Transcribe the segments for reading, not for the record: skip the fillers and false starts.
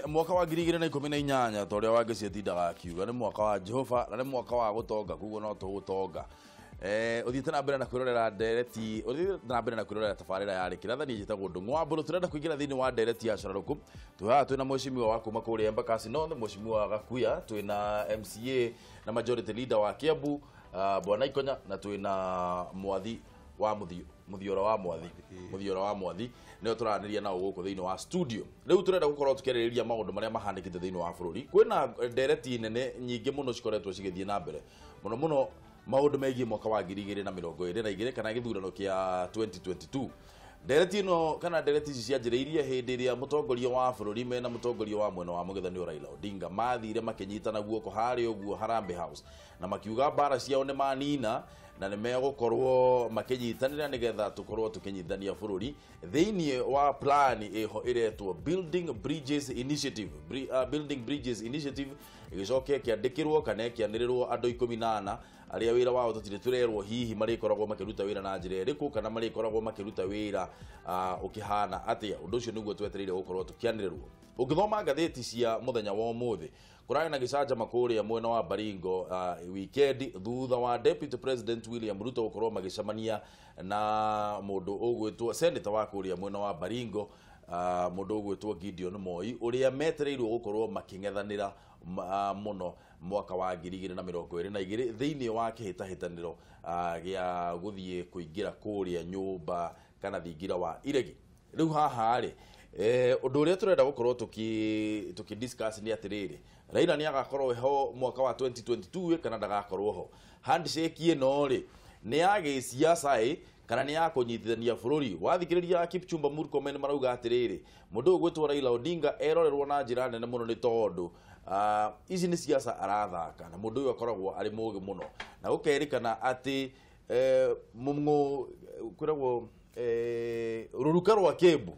Mwaka wa 2018 toria wage ciatindaga akiuga ni mwaka wa Jehova na ni mwaka wa gutonga kuguo no tugutonga uthiite na mbere na kwirorera ndereti uthiite na mbere na kwirorera tabarira ya Kirathani njitagwo Ndung'u turenda kuingira thiini wa ndereti ya Cararuku tuha twina mweshimiwa wa kuma kuria Embakasi North mweshimiwa Gakuya twina MCA na majority leader wa Kiambu bwana Ikonya na twina mwathi wa muthiora wa mwathi nio turaniria nao guku thiini wa studio riu turenda gukorwo tukiririria maundu maria mahandikite thiini wa bururi kwina ndereti nene nyingi muno cikoretwo cigithie na mbere muno maundu megie mwaka wa 2022 kana githurano kia 2022 ndereti no kana ndereti ici cianjiriirie hindi iria mutongoria wa bururi mena mutongoria wa mwena wa mugethani Raila Odinga mathire makinyitana guoko hari uguo Harambe House na makiuga bara ciao ni manina na nĩ megũkorwo makinyitanĩra nigetha tukorwo tukinyithania bururi thiini wa plan iho iretwo building bridges initiative igicoke kiandikirwo kana kianirirwo andu 14 aria wira wao tutire turerwo hihi marikoragwo makiruta wira na njira iriku kana marikoragwo makiruta wira ukihana atia undu ucio niguo twetereire gukorwo tukianirirwo ukithoma ngatheti cia muthenya wa umuthi kurari na gicanja makuria mwena wa Baringo weekend thutha wa Deputy President William Ruto gukorwo magicamania na mundu ugwitwo senator wa kuria mwena wa Baringo mundu ugwitwo Gideon Moi uria metereirwo gukorwo makingethanira muno mwaka wa 2022 thiini wa kihitahitaniro gia guthie kuingira kuria nyumba kana thingira wa iregi riu haha ri undu uria turenda gukorwo tuki discuss ni atiriri Raila ni agakorwo ho mwaka wa 2022 kana ndagakorwo ho handshake ino ri ni agi siasa kana ni akunyitithania bururi wathikiriria Kipchumba Murkomen marauga atiriri mundu gwitwo Raila Odinga erorerwo na njira nene muno ni tondu ici ni siasa arathaka na mundu uyu akoragwo ari mugi muno na gukerikana ati mumngu kuragwo ruruka rwa Kembu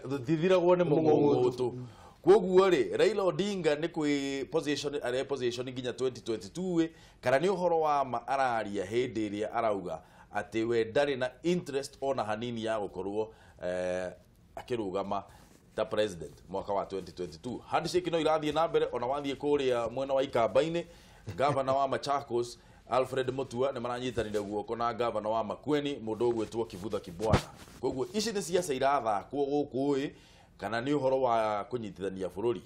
rutithiragwo ni mungutu koguo ri Raila Odinga ni kwi position nginya 2022 kana ni uhoro wa ma araria hindi iria arauga ati we ndari na interest ona hanini ya gukorwo akirugama ta president mwaka wa 2022 handshake no irathie na mbere ona wathie kuria mwena wa Ikamba-ini governor wa Machakos Alfred Mutua ni maranyitanire guoko na governor wa Makueni mundu gwitwo Kivutha Kibwana koguo ici ni ciaca irathakwo guku kana ni uhoro wa kunyitithania bururi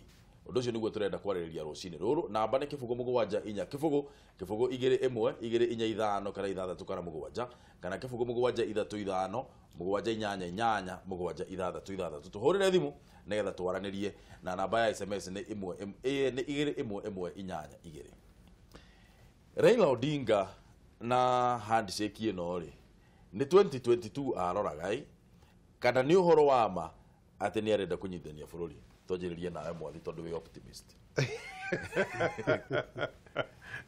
undu ucio niguo turenda kwaririria rucini ruru namba ni kibugo mugwanja inya kibugo 2-1-2-4-5 kana 6 kana mugwanja kana kibugo mugwanja 3-5 mugwanja 8-8 mugwanja 6-6 tuhurire thimu nigetha twaranirie na namba ya SMS ni 2-1-1-8-2 Raila Odinga na handshake ino ri ni 2022 aroraga kana ni uhoro wa ma ati ni arenda kunyithania bururi tonjiririe nawe mwathi tondu wi optimist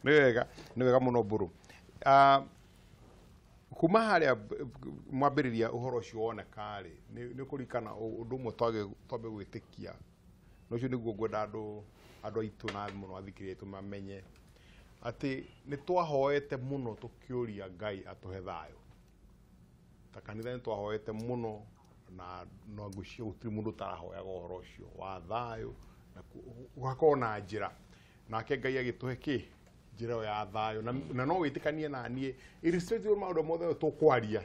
ni wega muno buru kuma haria mwambiriria uhoro ucio woneka ri ni kurikana undu mwe twambe gwitikia no cio niguo ngwenda andu aitu na muno athikirie tumamenye ati ni twahoete muno tukiuria Ngai atuhe thayo ta kanitha ni twahoete muno na no ngucio gutiri mundu tarahoya uhoro ucio wa thayo na ugakorwo na njira nake Ngai agituhe ki njira ya thayo na no witikanie na nie irrespective of maundu mothe tukwaria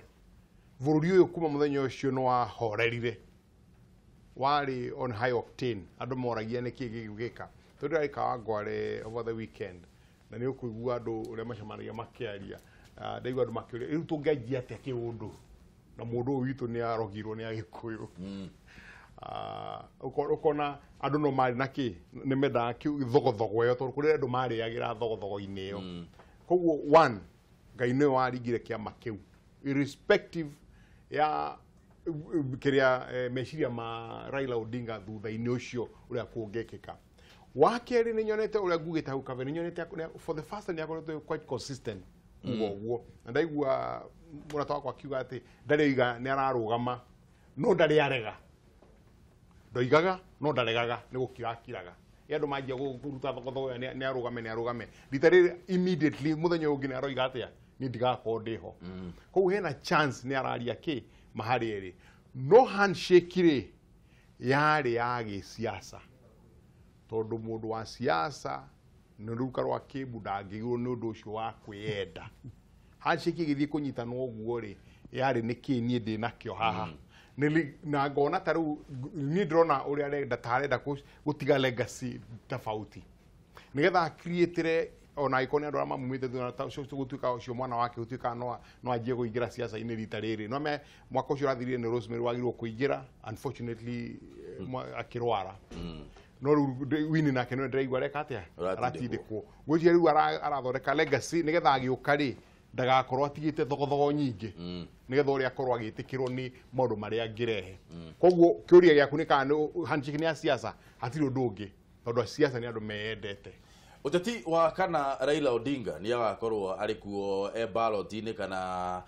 bururi uyu kuma muthenya ucio no wahorerire wari on high octane andu moragia ni ki gigika tondu arika wangware over the weekend na ni ukuigua andu uria macamanagia makiaria ndaigua andu makiuria riu tungianjia atia kiundu na mundu witu ni arogirwo ni agikuyu ukona andu no mari naki ni menda thogothogo yo tondu kuri andu mari agira thogothogo-ini yo koguo one Ngai ni waringire kiama kiu irrespective ya kiria meciria ma Raila Odinga thutha-ini ucio uria kungekika wakeri ni nyonete uria ngugite hau kabere nyonete for the first time akoretwo quite consistent uguo na ndaigua murata wakwa akiuga ati ndariga ni ararugama no ndari arega ndoigaga no ndaregaga ni gukirakiraga andu manjia guruta thogothogo ni arugame ritariri immediately muthenya ungi ni aroiga atia ni ndigakorwo ndiho koguo hena chance ni araria ki mahari eri no handshake ri yari ya gisiasa tondu mundu wa siasa ni ruka rwa kibu ndangigwo ni undu ucio wa kwiyenda handshake githii kunyitanwo guo ri yari niki nie ndi nakio haha na ngona taru ni ndrona uria arenda tarenda gutiga legacy tofauti nigetha create ona ikoni andu ama mumite thuna ta cio gutuika cio mwana wake gutuika no ajie kuingira siasa ini rita riri no me mwaka ucio rathirie ni Rosemary wagirwo kuingira unfortunately akirwara no wini nake no ndiraigwa reka atia aratindikwo gwicia riu arathondeka legacy nigetha agiuka ri ndagakorwo atigite thogothogo nyingi nigetha uria akorwo agitikirwo ni maundu maria ngirehe koguo kiuria giaku ni kana handshake ni ya siasa hatiri undu ungi tondu siasa ni andu meendete. Uteti wa kana Raila Odinga ni agakorwo ari kuo ballot-ini kana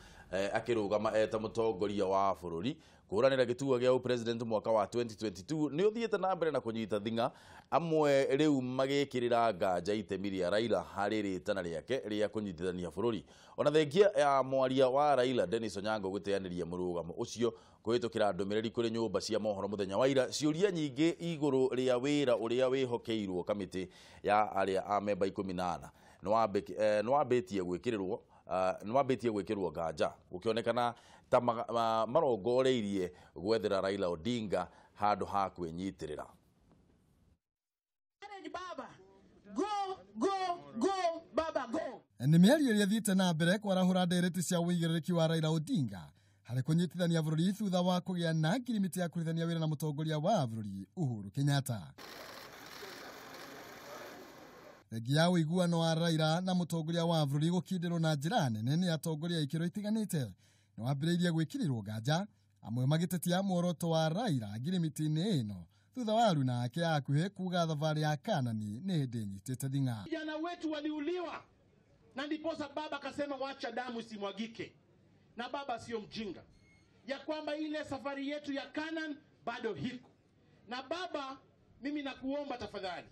akirugama ta mutongoria wa bururi kuranira gituo gia president mwaka wa 2022 ni uthiete na mbere na kunyita thinga amwe riu magikirira nganja itemi ria Raila hari ritana riake ria kunyitithania bururi ona thengia ya mwaria wa Raila Dennis Onyango guteaniria murugamo ucio kuhitukira ndumiriri kuri nyumba cia mohoro muthenya wa ira ciuria nyingi iguru ria wira uria wihokeirwo kamiti ya aria a memba 18 nwambitie gwikirwo nganja ukionekana ta marongoreirie gwethera Raila Odinga handu ha kwinyitirira. Baba go baba go. Ni miario iria thiite na mbere kwarahura ndereti cia wigiriki wa Raila Odinga hari kunyitithania bururi thutha wa kugia na ngirimiti ya kurithania wira na mutongoria wa bururi Uhuru Kenyatta. Regia wiguano wa Raila na mutongoria wa bururi gukindirwo na njira nene ni atongoria ikiro itiganite no ambiriirie gwikirirwo nganja amwe magitetia muoroto wa Raila ngirimiti-ini ino thutha wa aruna ake akuhe kuga thavari ya Kanani ni hindi nyitite thinga. Vijana wetu waliuliwa na ndiposa baba akasema wacha damu isimwagike, na baba sio mjinga ya kwamba ile safari yetu ya Kanani bado hiko. Na baba, mimi nakuomba tafadhali,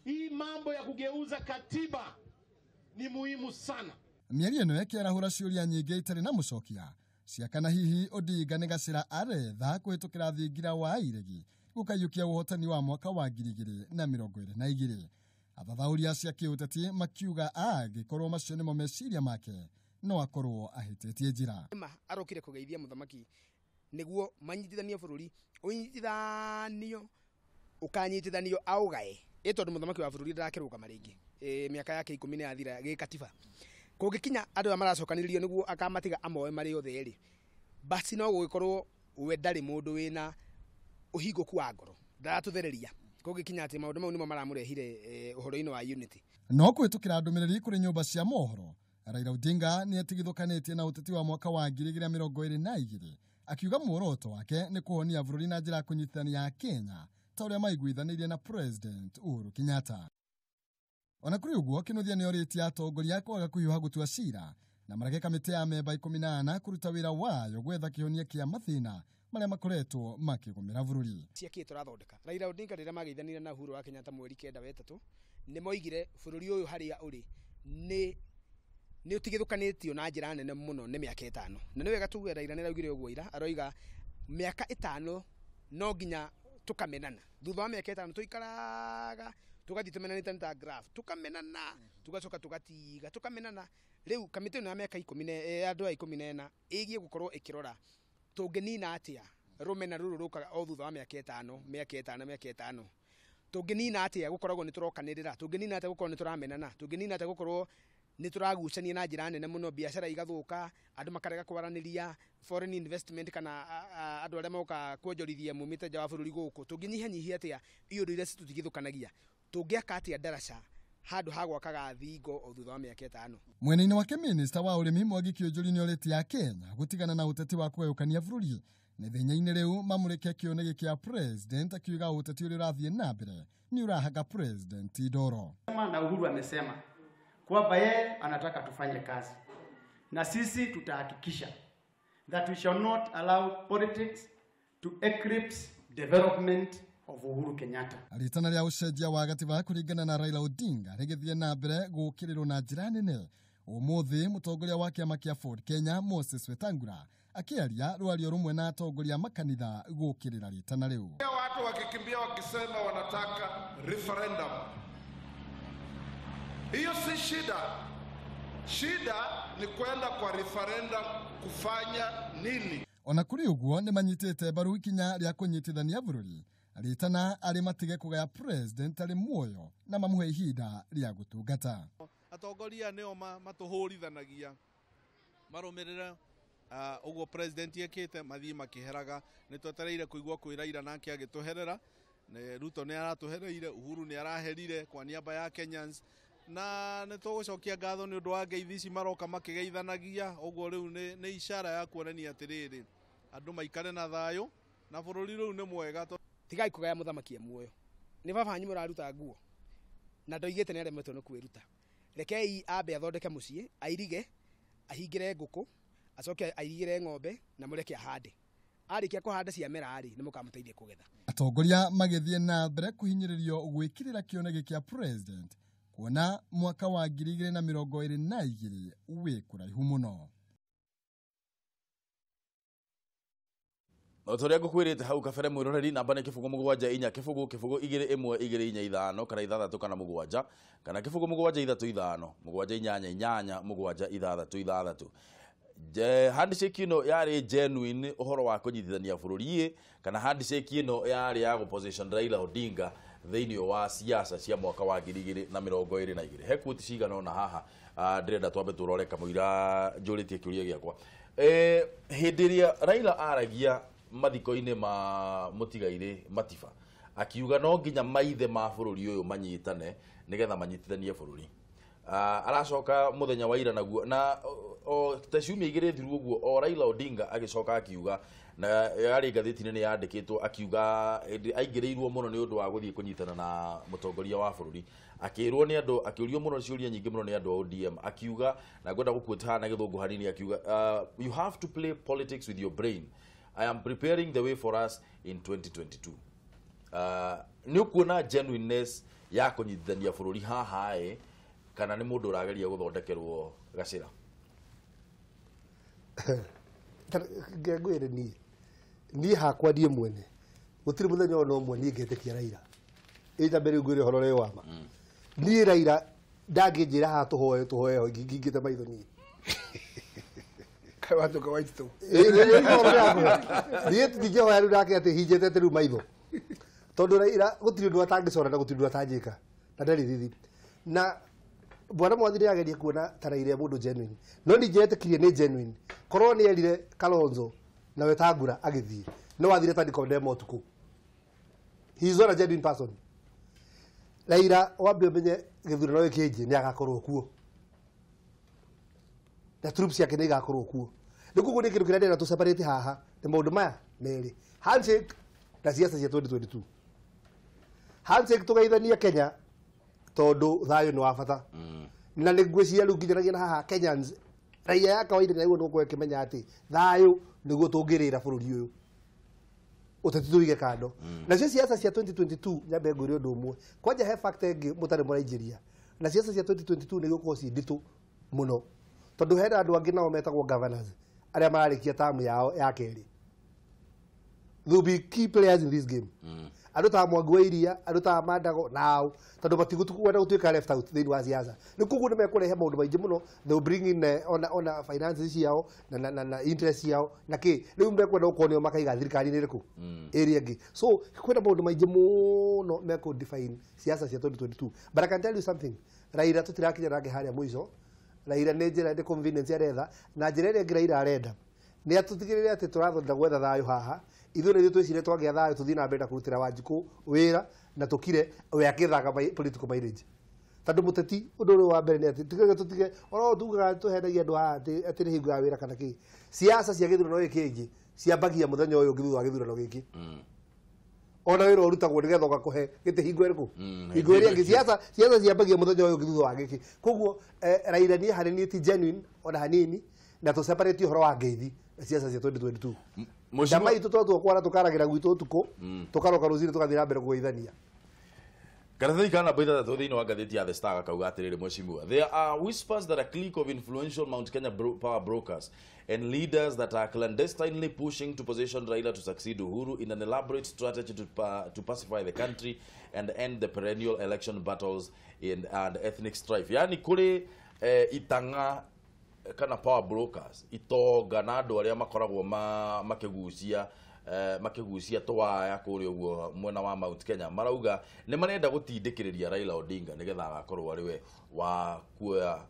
hii mambo ya kugeuza katiba ni muhimu sana. Miario ino yakirahura ciuria nyingi itari na mucokia cia kana hihi Odinga ni gacira aretha kuhitukira thingira wa iregi gukayukia uhotani wa mwaka wa 2022. Athathauria cia kiuteti makiuga agikorwo macio nimo meciria make no akorwo ahitetie njira. Arokire kugeithia muthamaki niguo manyitithanie bururi unyitithanio ukanyitithanio augae tondu muthamaki wa bururi ndakiruka maringi miaka yake 10 yathira gikatiba kugikinya andu maracokanirio niguo akamatiga amoe mari othe ri basi no gugikorwo we ndari mundu wina uhingoku wa ngoro ndaratuthereria kugikinya ati maundu mau nimo maramurehire uhoro-ini wa unity no kwitukira ndumiriri kuri nyumba cia mohoro. Raila Odinga ni atigithukanetie na uteti wa mwaka wa 2022 akiuga muoroto wake ni kuhonia bururi na njira kunyitithania Kenya ta uria maiguithanirie na President Uhuru Kenyatta. Ona kuri uguo kinuthia ni oritie atongoria kwaga kuhiuha gutua cira na marage kamiti ya memba 18 kuruta wira wayo gwetha kihonia kia mathina maria makoretwo makigumira bururi. Ciaki turathondeka Raila Odinga rira mageithanire na Uhuru wa Kenyatta mweri 9 wa 3 ni moigire bururi uyu haria uri ni utigithukanitio na njira nene muno ni miaka 5 na ni wega tuge Raila ni raugire uguo ira aroiga miaka 5 no nginya tukamenana thutha wa miaka 5 tuikaraga tugathi tumenanite ta graph tukamenana tugacoka tugatiga tukamenana riu kamiti ino ya miaka 10 andu a 14 igie gukorwo ikirora tungenina atia rumena ruru rukaga o thutha wa miaka 5 tungenina atia gukoragwo ni turokanirira tungenina atia gukorwo ni turamenana tungenina atia gukorwo ni turagucania na njira nene muno biashara igathuka andu makarega kwaraniria foreign investment kana andu aria moka kuonjorithia mumite nja wa bururi guku tunginyihanyihia atia iyo ndu iria tutigithukanagia tungiaka atia daraca handu ha gwakaga thingo o thutha wa miaka 5. Mwena-ini wake minister wa urimi Mwangi Kĩũnjũri nĩorĩtie ya Kenya gutigana na uteti wa kũgayũkania bururi na thenya-inĩ rĩu mamũrĩke kĩoneki kĩa president akiuga uteti ũrĩa ũrathiĩ na mbere ni urahanga president idoro. Na Uhuru amesema kwamba yeye anataka tufanye kazi na sisi tutahakikisha that we shall not allow politics to eclipse development of Uhuru Kenyatta. Alitana rĩa ucenjia wa gatiba kuringana na Raila Odinga rigithie na mbere gukirirwo na njira nene. Umuthi mutongoria wa kiama kia Ford Kenya Moses Wetangula akiaria rwario rumwe na atongoria makanitha gukirira ritana riu. Watu wakikimbia wakisema wanataka referendum. Hiyo si shida. Shida ni kwenda kwa referendum kufanya nini? Ona kuri uguo ni manyitite baru ikinya ria kunyitithania bururi aritana ari matige kugaya president ari muoyo na mamuhe ihinda ria gutungata. Atongoria neo matuhurithanagia marumirira uguo president yekite mathii makiheraga nitwetereire kuigwa kwi Raila nake agituherera Ruto ni aratuhereire Uhuru ni araherire kwa niaba ya Kenyans na nitugucokia ngatho ni undu wa ngeithi ici maroka makigeithanagia uguo riu ni ishara ya kuonania atiriri andu maikare na thayo na bururi riu ni mwega tigai kugaya muthamaki muoyo ni baba hanyu muraruta nguo na ndoigite ni aremetwo ni kwiruta rekei ambe athondeke mucii airige ahingire nguku acoke airigire ng'ombe na mureke ahande arikia kuhanda cia merari ni mukamuteithia kugetha. Atongoria magethie na mbere kuhinyiririo gwikirira kionege kia president kuona mwaka wa 2022 wi kuraihu muno. Otoria ngukwirite hau kabere mwiroreri namba ni kibugu 74 kibugu 2125 kana 6 kana 7 kana kibugu 735 788 736. Handshake ino yari genuine uhoro wa kunyithithania bururi kana handshake ino yari ya opposition Raila Odinga thiini wa siasa cia mwaka wa 2022 hekuti cigana ona haha ndirenda twambe turore kamuira njuritie kiuria giakwa hindiria Raila aragia mathiko-ini ma mutigaire matiba akiuga no nginya maithe ma bururi uyu manyitane nigetha manyitithanie bururi aracoka muthenya wa ira naguo na tashumi igire thiru uguo o Raila Odinga agicoka akiuga na yari ngathiti-ini ni yandikitwo akiuga aingireirwo muno ni undu wa guthie kunyitana na mutongoria wa bururi akirwo ni andu akiurio muno ciuria nyingi muno ni andu ODM akiuga na gwenda gukwita na githungu hanini akiuga you have to play politics with your brain. I am preparing the way for us in 2022. Ni ukuona genuineness ya kunyithania bururi haha kana ni mundu urageria guthondekerwo gacira. Ngegwire ni hakwa die mwene gutiri muthenya ono mwe ni ngetekia Raila ita mbere ngwire horo re wama ni Raila ndangijira ha tuhoe ngingite maitho ni kai watu kwa waitu ni tije ho yaru ndake ati hijete teru maitho tondu Raila gutiri ndu atangicora na gutiri ndu atanjika na ndari thithi na bwana mwathiri ageria kuona taraire mundu genuine no ni njetikirie ni genuine korwo ni erire Kalonzo na wetagura agithii no wathire tani condemn otuku he is not a genuine person. Raila wambe menye githurano gikiji ni agakorwo kuo na troops yake ni igakorwo kuo nikugu ni kindu kiria ndena tu separate haha ni maundu maya meri handshake na siasa cia 2022 handshake tugaithania Kenya tondu thayo ni wa bata na nigwiciria riu nginyanagia na haha Kenyans raia ya kawaida na iwo no kimenya ati thayo niguo tungirira bururi uyu uteti tuige kando na siasa cia 2022 nyambe nguri undu umwe kwanja he factor ingi mutare muraijiria na siasa cia 2022 niguo kosi nditu muno tondu hera andu angi nao metagwo governors aria mararikia tamu yao ya keri. There will be key players in this game. Andu ta Mwangweiria andu ta Mandago now tondu batigutu kwenda gutuika left out thini wa siasa ni kugu ni mekurehe maundu maingi muno they will bring in on finances yao na interest yao na ki riu mekwenda ukonio makaiga thirikari ni riku area ngi so kwenda maundu maingi muno meko define siasa cia 2022 but I can tell you something Raila tutirakinya rangi haria mwizo Raila ni njira ndi convenience aretha na njira ire ngi Raila arenda ni atutigirire ati turathonda gwetha thayo haha ithu ni twicire twagia thayo tuthii na mbere kurutira Wanjiku wira na tukire we akithaga political mileage tondu muteti undu uri wa mbere ni ati tutige oro tugaga tuhendagia andu ati ni hinga wira kana ki siasa cia githurano giki ciambagia muthenya uyu ngithu wa githurano giki ona wira urutagwo nigetha ugakuhe gite hingo iriku hingo iria ngi siasa ciambagia muthenya uyu ngithu wa giki koguo Raila ni hanini ti genuine ona hanini na tu separate horo wa ngeithi siasa cia 2022 Jamai tuto kwara tukaragira gwitu tuko tukaroka ruzini tukathira mbere kugeithania Karathai kana baita that thini wa gatheti ya The Star kauga atiriri mweshimiwa. There are whispers that a clique of influential Mount Kenya power brokers and leaders that are clandestinely pushing to position Raila to succeed Uhuru in an elaborate strategy to pacify the country and end the perennial election battles and ethnic strife. Yani kuri itanga kana power brokers itonga na andu aria makoragwo makigucia twaya kuri uguo mwena wa Mount Kenya marauga ni marenda gutindikiriria Raila Odinga nigetha agakorwo ari we wa kuoya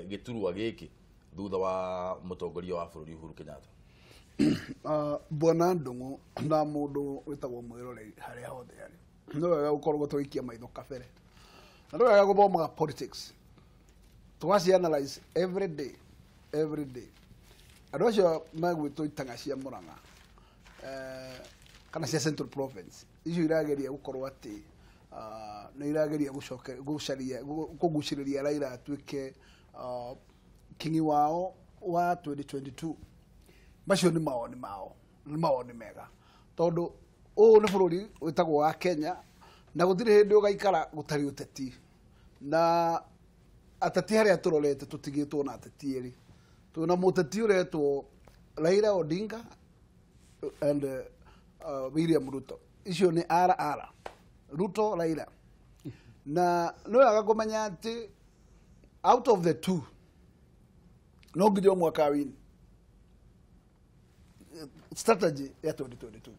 giturwa giki thutha wa mutongoria wa bururi Uhuru Kenyatta. Bwana Ndung'u na mundu witagwo mwirore haria hothe ari no wega gukorwo twikia maitho kabere na no wega guthomaga politics twasi analyze every day andu acio magwitwo itanga cia Murang'a kana cia Central Province icio irageria gukorwo ati no irageria kuguciriria Raila atuike kingi wao wa 2022 macio ni maoni mega tondu ni bururi witagwo wa Kenya na gutire hindi ugaikara gutari uteti na atati haria turorete tutigitwo na ateti eri tuna muteti uretwo Raila Odinga and William Ruto icio ni RR Ruto Raila na no agakomanya ati out of the two no gidio mwaka win strategy ya 2022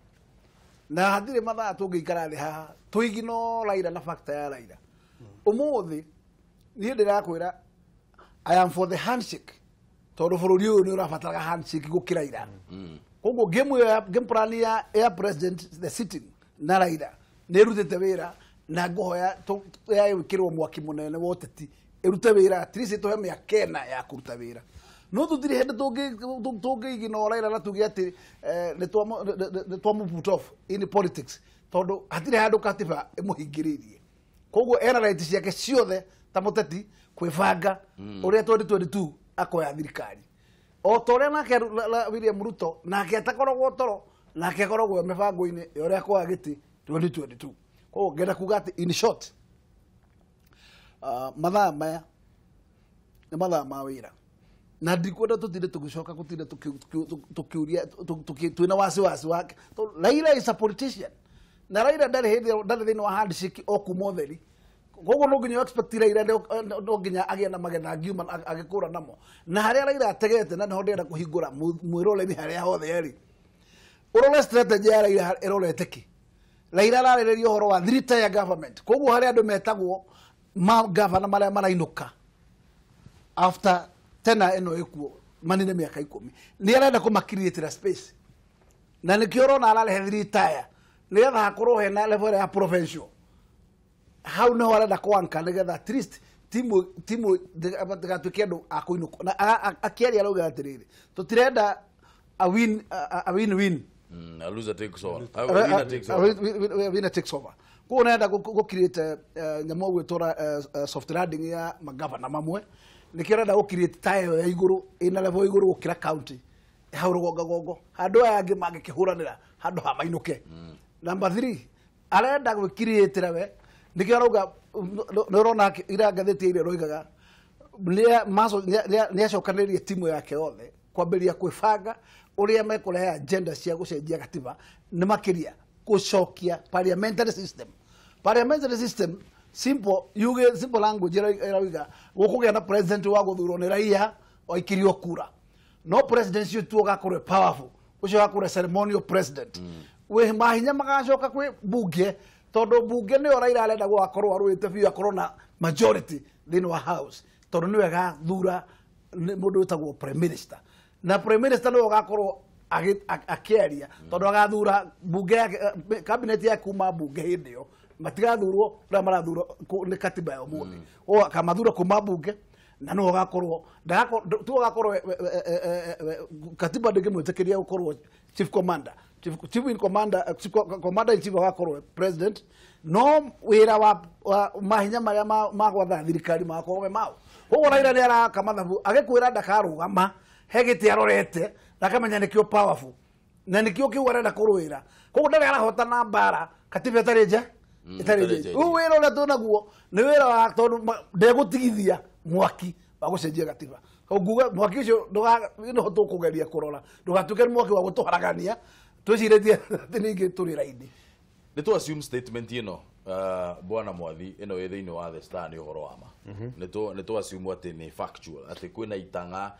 na hadire mathaa tungikara ri haha tuigino Raila na factor ya Raila umuthi ni ndirakwira I am for the handshake tondu bururi uyu ni urabatara handshake gukiraira koguo game plan ya president the sitting na Raila ni rutete wira na ngohoya ya wikirwo mwaki munene woteti irute wira at least to hemya Kenya ya kuruta wira no tutiri hende toge igino Raila na tugi ati ne twamu put off in politics tondu hatire handu katiba imuhingiririe koguo era right ciake ciothe ta muteti kwibanga uria 2022 akoya thirikari o tore nake William Ruto nake atakoragwo toro nake akoragwo mibango-ini uria kwa giti 2022 koguo ngenda kuga ati in short mathaa maya ni mathaa ma wira na ndikwenda tutinde tugicoka gutinde tukiuria twina wasiwasi wake Raila is a politician na Raila ndari thini wa handshake okumotheri koguo no nginya expect Raila no nginya agia na magena ngiuma agikura namo na haria Raila ategete na niho ndenda kuhingura mwirole ni haria hothe eri urole strategy ya Raila irolete ki Raila ararĩrĩria ũhoro wa three-tier government koguo harĩa andũ metagwo gavana marĩa marainuka after tena eno ikuo manine mĩaka 10 nĩ arenda kũmakiriĩtĩra space na nĩkĩo ũrona ararehe three-tier nĩgetha hakorwo hena level ya provincial hau nĩho arenda kwanka nĩgetha at least timu ndĩgatuĩke andũ a kũinũka na akĩaria arauga atĩrĩrĩ tũtirenda a win-win A loser takes over. Winner takes over. Ko naenda go create nyamo gwitora soft landing ya magavana mamwe. Nikirenda go create tayo ya iguru ina level iguru gukira county. Hauro gogo. Handu yangi magikihuranira handu ha mainuke. Number 3 arenda go create rawe nikirauga norona ira gatheti ile roigaga ni acokanirie timu yake othe kwambiria kwibanga uria mekurehe agenda cia gucenjia katiba ni makiria gucokia parliamentary system simple language irawiga gukugia na president wa guthurwo ni raia oikirio kura no president cio tu gakorwe powerful ucio gakorwe ceremonial president we mahinya magacoka kwi bunge tondu bunge ni Raila arenda gukorwo arwite biu akorwo na majority thini wa house tondu ni wega thura mundu witagwo prime minister na prime minister no gakorwo akiaria tondu agathura bunge cabinet ya kuma bunge hindio matigathurwo na marathurwo ni katiba ya umuthi o kamathura kuma bunge na no gakorwo tu gakorwo katiba ndingimwitikiria gukorwo chief commander in chief gakorwo president no wira wa mahinya maria magwatha thirikari makorwo mao koguo Raila ni araka mathabu agikwira ndakarugama hegiti arorete nakamenya nikio powerful na nikio kiu arenda kurwira koguo ndari arahota na mbara katiba tareje itari u wira ura tunaguo ni wira wa tondu ndegutigithia mwaki wa gucenjia gatiba nguga mwaki ucio no tukugeria kurora ndugatuke mwaki wa gutuharagania twiciretie ati ningi turi raidi ni tu assume statement ino bwana mwathi ino ye thiini wa the Star ni uhoro wa ma ni tu assume ati ni factual ati kwina itanga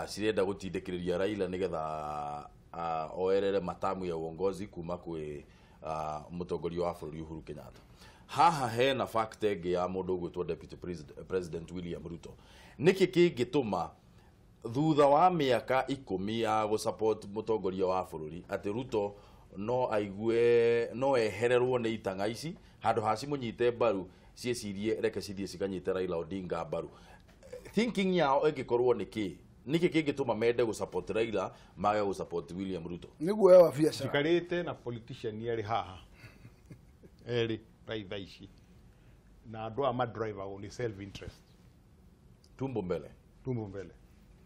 cirenda gutindikiriria Raila nigetha oerere matamu ya uongozi kuma kwi mutongoria wa bururi Uhuru Kenyatta. Haha hena fact ege ya mundu gwitwo Deputy President William Ruto. Niki kingituma thutha wa miaka 10 ya go support mutongoria wa bururi ati Ruto no aigue no ehererwo ni itanga ici handu hasi munyite baru ciecirie reke cithie cikanyite Raila Odinga baru. Thinking yao egikorwo niki kingituma mende go support Raila mage go support William Ruto. Niguo wa biacara tikarite na politician yari haha eri raitha ici na andu ama driver ni self interest tumbo mbele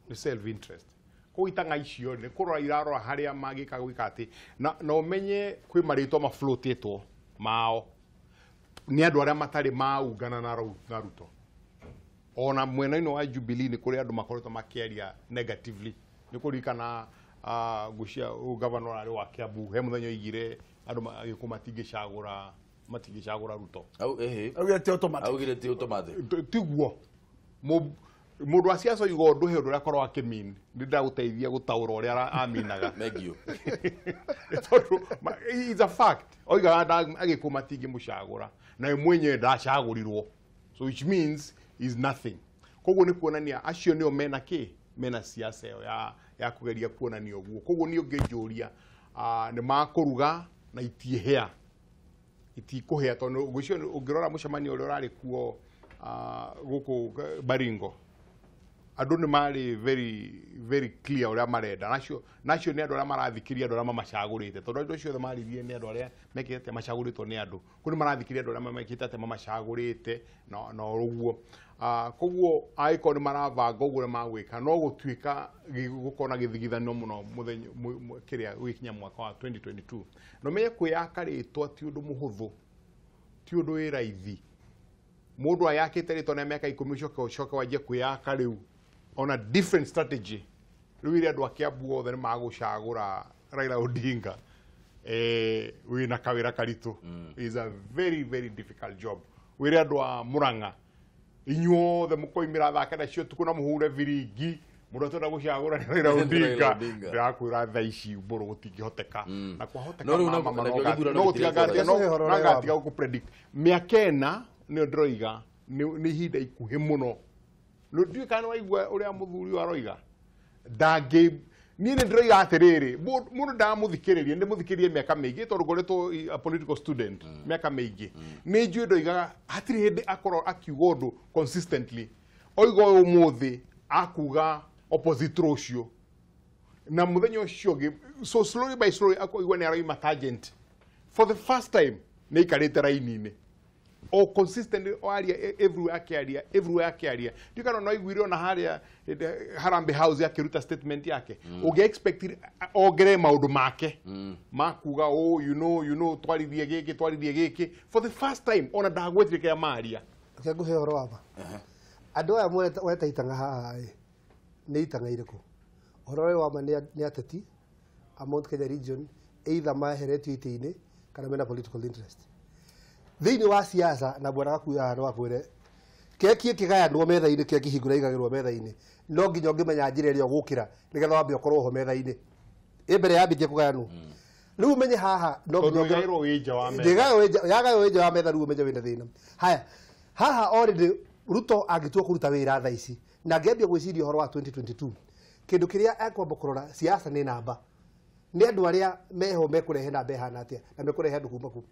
ni self interest ko itanga icio ni kurora irarora haria magika gwikati na umenye kwi marito ma floatetwo mao ni andu aria matari maungana na Ruto ona mwena-ino wa Jubilee ni kuri andu makoretwo makiaria negatively ni kurikana gucia governor ari wa Kiambu he muthenyo igire andu agikumatingicagura Ruto augire ti automatic tiguo mundu aciaco igondu he ndu akorwo akimin ndinda guteithia gutaura uria aminaga megio it's a fact oiga agikumatingi mucagura na mwenye ndacagurirwo so which means is nothing koguo ni kuonania acio nio mena siasa ya kugeria kuonania uguo koguo ni ungijuria ni makuruga na itiehea itikuhea tondu gucio ungirora mucemani uri urari kuo guku Baringo andu ni mari very clear uria marenda nacio ni andu aria marathikiria andu aria mamacagurite tondu andu acio marithie ni andu aria mekite macaguritwo ni andu kuni marathikiria andu aria mekite ate mamacagurite na uguo koguo aiko ni maravanga uguo magwika no gutuika gukona githigithanio muno muthenyo kiria wikinya mwaka wa 2022 no menye kwiakaritwo ti undu muhuthu ti undu wi raithi mundu ayakite rito na miaka 10 coke wajie kuyaka riu on a different strategy riu iri andu akiambu othe ni magucagura Raila Odinga wina kawira karitu is a very difficult job wiri andu a Murang'a inyuothe mukoimira thake na cio tukuna muhure viringi mundu atona gucagura ni Raila Odinga ndakwira tha ici mburu gutingihoteka na kwahoteka no gutiga ku predict miakena ni ndroiga ni hinda ikuhi muno no ndiu kana waigua uria muthuri aroiga ndangi ni ndroiga atiriri mundu ndamuthikiririe ndimuthikirie miaka mingi tondu ngoretwo a political student miaka mingi ni njui ndoiga hatiri hindi akoro akiuga undu consistently oiga umuthi akuga opposite rocio na muthenyo ucio so slowly by slowly akoigwa ni araima tangent for the first time ni ikarite raini-ini o consistently o aria everywhere akiaria ndikana no igwire na haria Harambe House akiruta statement yake uge expect ogere maundu make makuga you know twarithie giki for the first time ona ndagwetire ya maria nguhe horo wama andu aya mweta itanga haha ni itanga iriku horo wama ni ateti a Mount Kenya region either maheretio iti-ini kana mena political interest thiini wa siasa na bwana gakuya no akwire keki kigayanwo metha-ini keki hingura igagirwo metha-ini no nginya ngimenya njira iria gukira nigetha wambe ukorwo ho metha-ini imbere yambitie kugayanwo riu menye haha no nginya gairwo wija wa metha yagayo wija wa metha riu menye wina thina haya haha already Ruto agitua kuruta wira tha ici na ngiambia gwiciria horo wa 2022 kindu kiria akwamba kurora siasa ni namba ni andu aria meho mekurehe na beha na atia na mekurehe andu kuma ku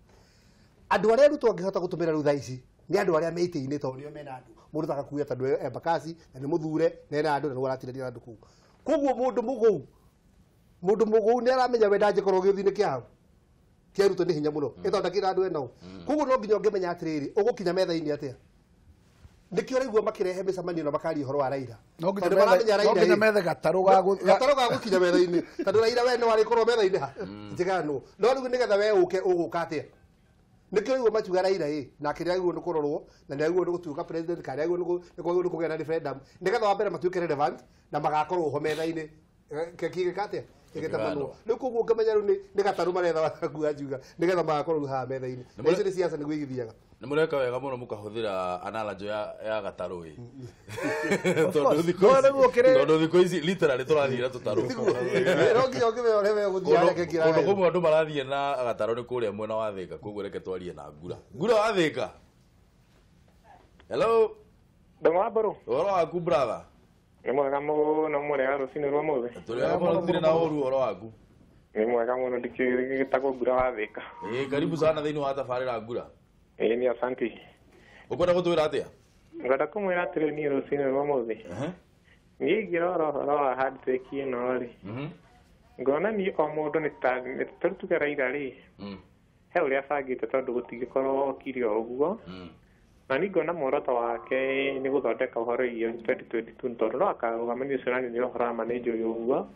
andu aria Ruto angihota gutumira rutha ici ni andu aria meiti-ini to nio mena andu mundu takakuya tandu embakasi na ni muthure na andu na waratire andu ku koguo mundu mugu ni aramenya wenda njikorwo githini kiao kia Ruto ni hinya muno ithondekira andu eno koguo no nginya ngimenya atiriri ugukinya metha-ini atia ndikio raigua makirehe micemanio na makari horo wa Raila no nginya metha gataru ga gukinya metha-ini tandu Raila we no wari korwo metha-ini ha ntigano no riu nigetha we uke uguka atia nikio igo machuga Raila na kiria igo nukurorwo na nĩ igo nugutuika president kana igo nugu kugena referendum nigetha wa mbere matuike relevant na magakorwo ho metha-inĩ kekigikate igetamanwo rĩu koguo ngamenya rĩu nĩ gataru maretha waku ajuga nigetha magakorwo haha metha-inĩ na icio nĩ siasa nĩguo igithiaga nĩ mũreka wega mũno mũkahũthĩra analogy ya gatarũ tondũ thikũ ici literally tũrathiĩ na tũtarũ kũndũ kũmwe andũ marathiĩ na gatarũ nĩ kũrĩa mwena wa Thĩka koguo reke twarie na Ngura wa Thĩka. Hello Ndung'u ũhoro waku brother? Nĩ mwega mũno mũrega rũcinĩ rwa mũthĩ. Tũrĩa mũno tũtirĩ na ũru ũhoro waku? Nĩ mwega mũno ndikĩgĩtagwo Ngura wa Thĩka. Karibu sana thĩinĩ wa tabarĩra Ngura. Nĩ asante. Ũkwenda gũtwĩra atĩa? Ngwenda kũmwĩra atĩrĩ niĩ rũcinĩ rwa mũthĩ. Niĩ ingĩrora ũhoro wa handshake ĩno rĩ, ngona niĩ o mũndũ nĩ tũtuge Raila rĩ, he ũrĩa abangĩte tondũ gũtingĩkorwo okire o ũguo. Na nĩ ngona muoroto wake nĩ gũthondeka ũhoro irio 2022 tondũ no akarũgamania ũcio nĩ ũhoro wa manĩnjũ ũguo.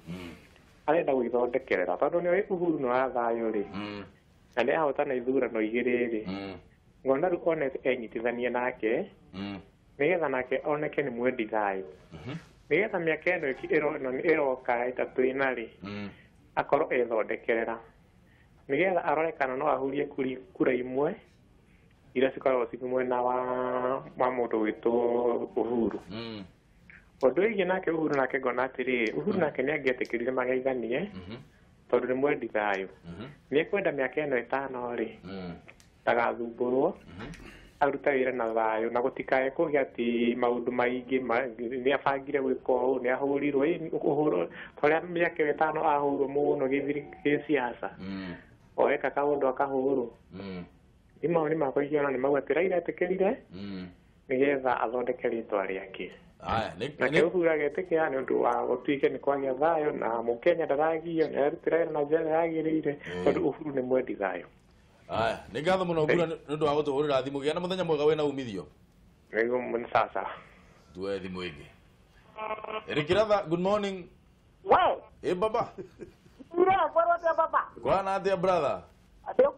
Arenda gwĩthondekerera tondũ nĩ Uhuru nĩ wa thayũ rĩ, na nĩ ahotana ithurano igĩrĩ rĩ. Ngona rĩu one enyitithanie nake nigetha nake oneke nĩ mwendi thayũ, nigetha mĩaka ĩno ĩroka ĩtatũ ĩna rĩ akorwo ethondekerera, nigetha arore kana no ahurie kura imwe iria cikoragwo cirĩ mwena wa mũndũ witũ Uhuru. Ũndũ wĩgiĩ nake Uhuru nake ngona atĩrĩ, Uhuru nake nĩ angĩetĩkĩrire mageithanie tondũ nĩ mwendi thayũ. Nĩ ekwenda mĩaka ĩno ĩtano rĩ ndagathumbũrwo, aruta wĩra na thayũ na gũtikae kũgĩa atĩ maũndũ maingĩ nĩ abangire gwĩka ũũ, nĩ ahũrirwo ũhũro tũrĩa mĩaka ĩtano ahũrwo mũno gĩsiasa oeka kaũndũ akahũrwo. Nĩ maũndũ makwa ingĩona nĩ mau atĩ Raila etĩkĩrire nĩgetha athondeke rĩtwa rĩake. Nake Uhuru agetĩkĩra nĩ ũndũ wa gũtuĩke nĩ kwagĩa thayũ na Mũkenya ndaragio nĩ arutĩra wĩra na njĩra yagĩrĩire tondũ Uhuru nĩ mwendi thayũ. Nĩ ngatho mũno Ngura nĩ ũndũ wa gũtũhũrĩra thimũ. Gĩa na mũthenya mwega wĩna umithio. Nĩ sasa tuoe thimũ ĩngĩ. Erikiratha, good morning. Baba kwana atĩa brother?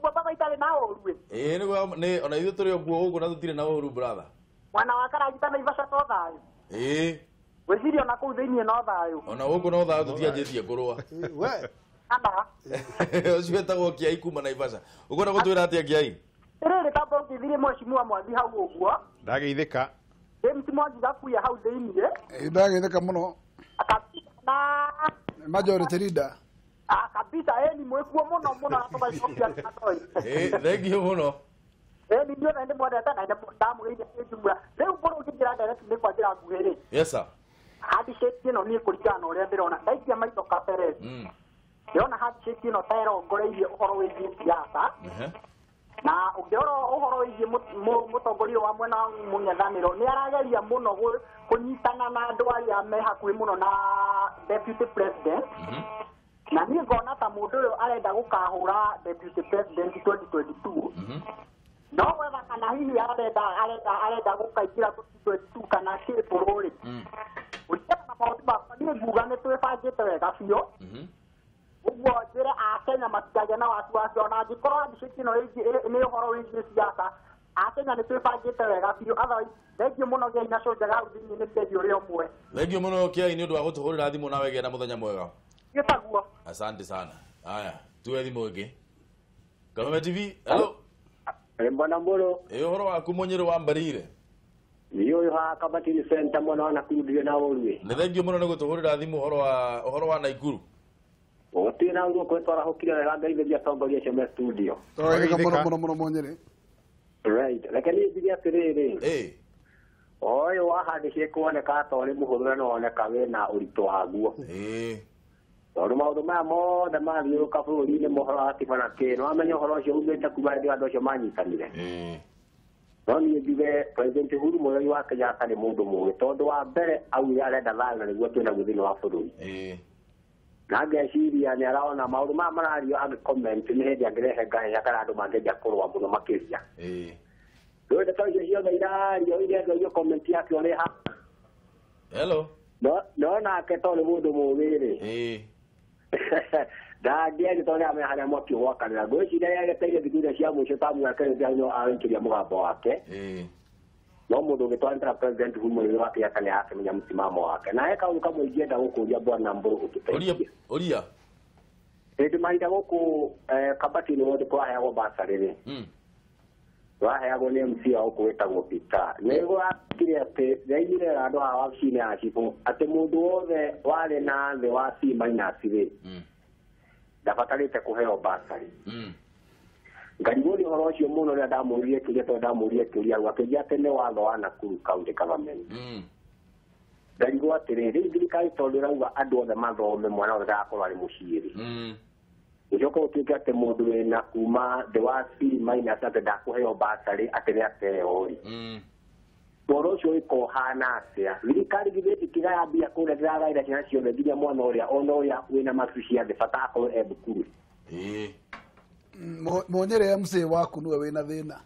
Baba itarĩ na ũru nĩ ona ithuĩ tũrĩ okuo gũkũ na tũtirĩ na ũru brother. Mwana wa Karagita na Ivasha to thayũ. Gwĩciria ona kũu thĩiniĩ no thayũ. Ona gũkũ no thayũ tũtianjĩtie kũrũa. Ũcio wetagwo Kiai kuma na Ivasha. Ũkwenda gũtwĩra atĩa Kiai? Rĩrĩ kamba ũngĩthire mheshimiwa Mwangi hau ũguo. Ndageithĩka. James Mwangi gakuya hau thĩiniĩ. Ndageithĩka mũno. Na majority leader. Kabisa ni mwekuo mũno na tũgacokia atoi. Thank you mũno. Ni ndio na ndĩmwendete na ndamũgeithia kĩjumla. Rĩu mbũrũ ũkĩnjĩra direct nĩ kwa njĩra nguhĩ rĩ. Yes sir. Handshake ĩno niĩ kũringana na ũrĩa ndĩrona ndaikia maitho kabere. Ndĩrona handshake ĩno ta ĩrongoreirie ũhoro wĩgiĩ siasa. Na ũngĩrora ũhoro wĩgiĩ mũtongoria wa mwena mũng'ethanĩro nĩ arageria mũno kũnyitana na andũ arĩa me hakuhĩ mũno na deputy president. Na niĩ ngona ta mũndũ ũyũ arenda gũkahũra deputy president 2022. No wetha kana hihi arenda gũkaingĩra 2022 kana kĩbũrũri. Ũringana na maũndũ makwa niĩ nguga nĩ twĩbangĩte wega biũ. Ũguo njĩre Akenya matikagĩa na wasiwasi ona angĩkorwo handshake ĩno nĩ ũhoro wĩgiĩ siasa. Akenya nĩ twĩbangĩte wega biũ. Otherwise thengiũ mũno Kiai na Soldier hau thĩiniĩ nĩ Kiai ũrĩa ũmwe. Thengiũ mũno Kiai nĩ ũndũ wa gũtũhũrĩra thimũ nawe gĩa na mũthenya mwega. Gĩtaguo. Asante sana. Haya, tuwe thimũ ĩngĩ. Kameme TV, hello. Mbona mbolo. Ũhoro waku Mũnyĩrĩ wa Mbarire? Niyo ha Kabatini Center mwana na kurudia na ũrue. Nĩ thengiũ mũno nĩ gũtũhũrĩra thimũ ũhoro wa Naikuru. Ote na ũguo kwetwara hokire wega ngaithĩria Atongoria cia studio. Tũgeithĩka mũno Mũnyĩrĩ. Right. Lakini ndiria atĩrĩrĩ. Ũyũ wa handshake kuoneka ta ũrĩ mũhũthũ na woneka wĩna ũritũ waguo. Tondũ maũndũ maya mothe mathiũrũka bũrũri-inĩ mohoro atiba na kĩ no amenya ũhoro ũcio umĩte kuma hĩndĩ andũ acio manyitanire. No niĩ njuge President Uhuru Mũigai wa Kenyatta nĩ mũndũ mũũgĩ tondũ wa mbere augire arenda thayũ na nĩguo twĩna thĩinĩ wa bũrũri. Na ngeciria nĩ arona maũndũ maya marario angĩcomment nĩ hĩndĩ angĩrehe ngahĩha kana andũ mangĩenja kũrũa mũno makĩria. Rĩu ndeto icio ciothe irario iria ngaiyo comment yake ũrĩ ha. Hello. No nake to nĩ mũndũ mũũgĩ rĩ. da dia ni tole ame hana mo kiwa kana go shi da ya tege bidura cia mu shota mu akene dia no a nkiria mugambo wake no mundu gitwandira president humo ni wake ya kana yake mnya msimamo wake na eka ukamwe igienda gukuria bwana mburu ututeithia oria edi maida guku kabati ni wodi kwa ya basarire waheagwo nĩ MC wa gũkũ wĩtagwo Peter nĩguo akire atĩ thĩinĩ wa andũ a wabici-inĩ ya cibũ atĩ mũndũ wothe warĩ na thĩ wa C- rĩ ndabatarĩte kũheo basarĩ ngarigwo nĩ ũhoro ũcio mũno rĩrĩa ndamũrire kĩũria tondũ ndamũrire kĩũria akĩnjia atĩ nĩ watho wa Nakuru County Government ngarigwo atĩrĩ rĩu thirikari tondũ ĩrauga andũ othe mathome mwana wothe ndagakorwo arĩ mũciĩ Ujoko utuke ate mundu wena kuma the wa C- atĩ ndakũheo basarĩ atĩ nĩ ateo ri Toro ũcio iko hana atia thirikari githĩti kĩgaya mbia kũrĩa ndĩragaĩra ciana ciothe nginya mwana ũrĩa ona ũrĩa wĩna macu cia thĩ bata akorwo e thukuru Muonyere MC waku niwe wĩna thĩna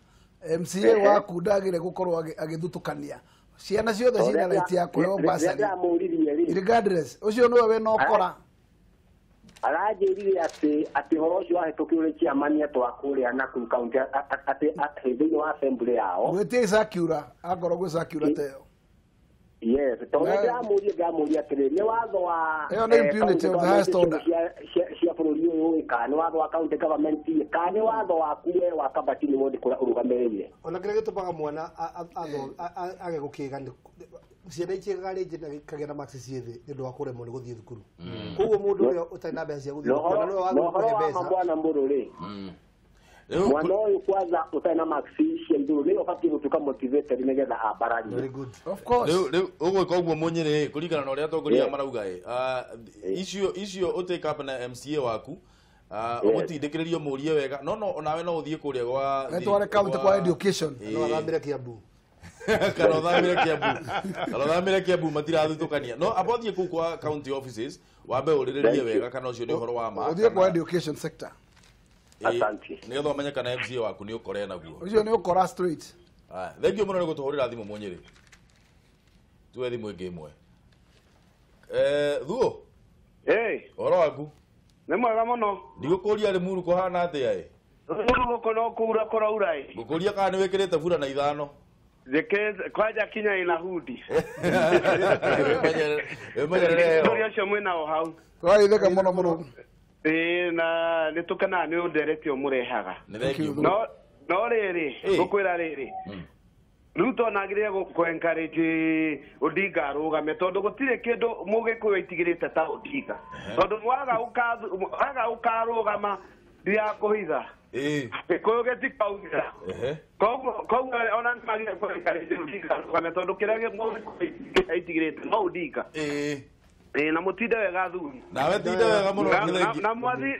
MCA waku ndagĩre gũkorwo agĩthutukania ciana ciothe ciina right ya kũheo basarĩ regardless ũcio niwe wĩna ũkora arajĩrire atĩ horo ũcio wahĩtũkĩire ciamania twakũrĩa Nakuru County atĩ thĩinĩ wa assembly yao gwĩtie Sakiura akorwo gwĩ Sakiura teo yes tondũ ndamũria atĩrĩ nĩ watho wa ĩyo nĩ impunity of the highest order cia bũrũri ũyũ kana nĩ watho wa county government kana nĩ watho waku we wa kabati nĩ wothe kũrĩa ũrũgamĩrĩire ona kĩrĩa gĩtũmaga mwana age gũkĩga ciana ikigaga rĩngĩ kagĩa na maksi ciĩthĩ nĩ ũndũ wa kũremwo nĩ gũthiĩ thukuru koguo mũndũ ũrĩa ũtarĩ na mbeca cia gũthiĩ thukuru na nĩwe wagũkũhe mbeca mwana mbũrũ rĩ mwana ũyũ kwanza ũtarĩ na maksi cia igũrũ nĩ ũbatiĩ gũtuĩka motivated nĩgetha ambararie of course rĩu ũgwĩka ũguo Mũnyĩrĩ kũringana na ũrĩa atongoria marauga icio ũtake up na MCA waku ũgũtindĩkĩrĩrio mũrie wega no onawe no ũthiĩ kũrĩa gwa tware county kwa education no athambĩre Kiambu Kalothamire Kiambu matirathutũkania no abothiĩ kũu kwa county offices wambe ũrĩrĩrie wega kana ũcio nĩ ũhoro wa ma ũthiĩ kwa education sector nĩgetha ũmenye kana MCA waku nĩ ũkore naguo ũcio nĩ ũkora straight thengio mũno nĩ gũtũhũrĩra thimũ Mũnyĩrĩ tuwe thimũ ĩngĩ ĩmwe Thuo ũhoro waku nĩ mwega mũno ndigũkũria Limuru kũhana atĩa gũkũ no kura kũraura ngũkũria kana nĩ wĩkĩrĩte burana ithano kwaja kinya ina hudi Wemenyerere ũcio mwĩnao hau twaithĩka mũno mũno na nĩ tũkenaga nĩ ũnderetio mũrehaga no rĩrĩ ngũkwĩra rĩrĩ rĩu tonagĩrĩire kũ-encourage Odinga arũgame tondũ gũtirĩ kĩndũ mũgĩkũyũ itigĩrĩte ta Odinga tondũ waga ũkarũgama ndirakũhitha gĩkũyũ gĩtikaumĩra koguo ona nĩmagĩrĩire kũ-encourage Odinga arũgame tondũ kĩrĩa mũgĩkũyũ itigĩrĩte no Odinga na mũtinde wega thuri nawe tinde wega mũno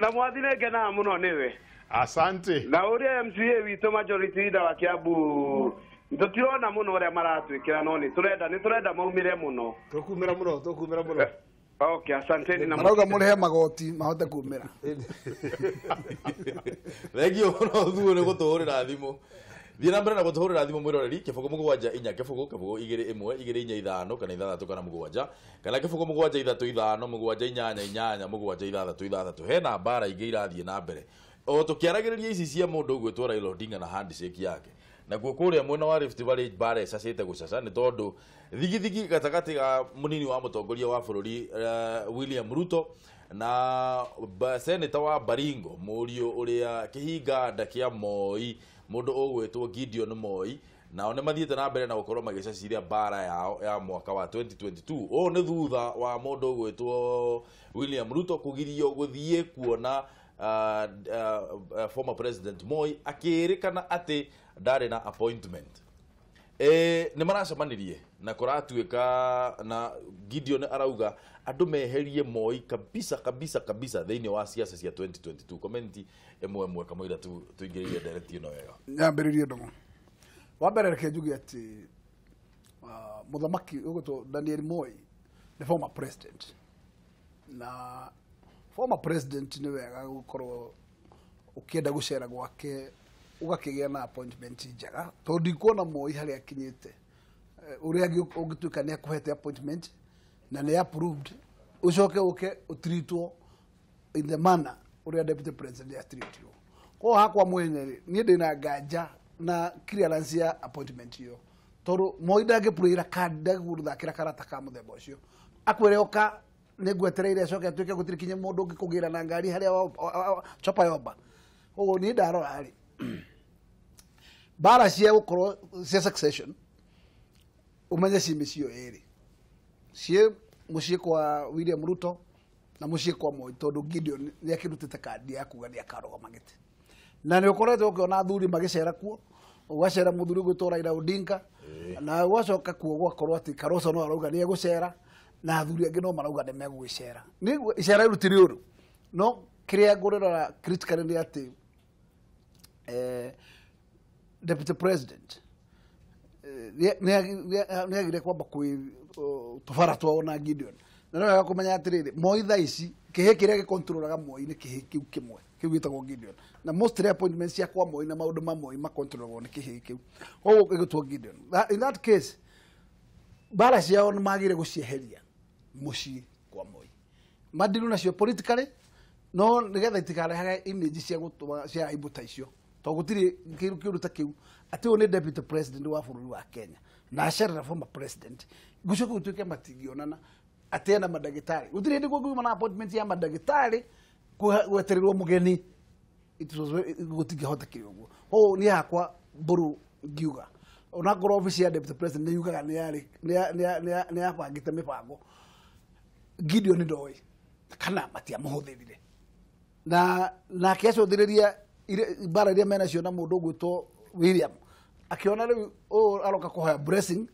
na mwathi nĩngenaga mũno nĩwe asante na ũrĩa MCA witũ majority leader wa Kiambu tũtirona mũno ũrĩa maratwĩkĩra no nĩ tũrenda maumĩre mũno tũkumĩra mũno okay asanteni na marauga mũrĩhe magoti mahote kumĩra thengio mũno Thuo nĩ gũtũhũrĩra thimũ thiĩ na mbere na gũtũhũrĩra thimũ mwĩroreri kĩbũgũ mũgwanja inya kĩbũgũ 2-1-2-4-5 kana 6-7 kana kĩbũgũ mũgwanja 3-5 mũgwanja 8-8 mũgwanja 6-6 hena mbara ingĩ irathiĩ na mbere o tũkĩaragĩrĩria ici cia mũndũ ũgwĩtwo Raila Odinga na handshake yake naguo kũrĩa mwena wa Rift Valley mbara ĩcacĩte gũcaca nĩ tondũ thigithigi gatagatĩ ga mũnini wa mũtongoria wa bũrũri William Ruto na seneta wa Baringo mũriũ ũrĩa kĩhinga nda kĩa Moi mũndũ ũgwĩtwo Gideon Moi nao nĩ mathiĩte na mbere na gũkorwo magĩcaciria mbara yao ya mwaka wa 2022 ũũ nĩ thutha wa mũndũ ũgwĩtwo William Ruto kũgirio gũthiĩ kuona former president Moi akĩrĩkana atĩ ndarĩ na appointment nĩ maracemanirie na kũratuĩka na Gideon arauga andũ meherie Moi kabisa thĩinĩ wa siasa cia 2022 komenti ĩmwe kamũira tuingĩrĩire direct ĩno wega nyambĩrĩrie ndũmũ wa mbere reke njuge atĩ mũthamaki ũgũtwo Daniel Moi nĩ former president na former president nĩ wega gũkorwo ũkĩenda gũcera gwake ũgakĩgĩa na appointment njega tondũ ndikuona Moi harĩa akinyĩte ũrĩa ũngĩtuĩka nĩ akũhete appointment na nĩ approved ucoke ũke ũtritwo in the manner uria deputy president astrietio ko hakwa mwenye ni ndina nganja na clearance ya appointment yo toru moida ngipurira kanda guthakira karata ka muthemba ucio akwire oka nigwetereire acoke atuike gutirikinye mundu ngikugira na ngari haria chopa yomba uguo ni ndarora ari bara cia gukorwo cia succession umenye cimisio eri cie mucie kwa William Ruto na mucie kwa Moi tondu Gideon ni akirutite kandi ya kuga ni akarogoma giti na ni ukorete ukiona athuri magicera kuo ugacera muthuri gwitwo Raila Odinga na wacoka kuo gwakorwo ati Karoso no arauga ni egucera na athuri angi no marauga ni megwicera ni icera irutiri uru no kiria ngurira critically ni ati deputy president ni agire kwamba kwi tufara twona Gideon na no ya kumenya atiriri Moi tha ici kihe kiria gikontrolaga Moi ni kihe kiu kimwe kiu gitagwo Gideon na most appointments ya kwa Moi na maundu ma Moi makontrolagwo ni kihe kiu ogo gitwo Gideon in that case bara ciao ni magire gucieheria mucii kwa Moi madiru nacio politically no nigetha itikarehaga image cia gutuma cia aibu ta icio to gutiri kiruta kiu ati one deputy president wa bururi wa Kenya na acera former president gucio kutuike matigionana atena madagitari gutiri ndi guguma na appointment ya madagitari gwetererwo mugeni gutige hota kiugo ho ni hakwa buru giuga ona ngoro office ya deputy president ni yugaga ni apangite mipango Gideon ndoi kana matia muhuthirire na kiaco thiriria bara iria mena cio na mundu gwitwo William akiona riu aroka kuhoya blessing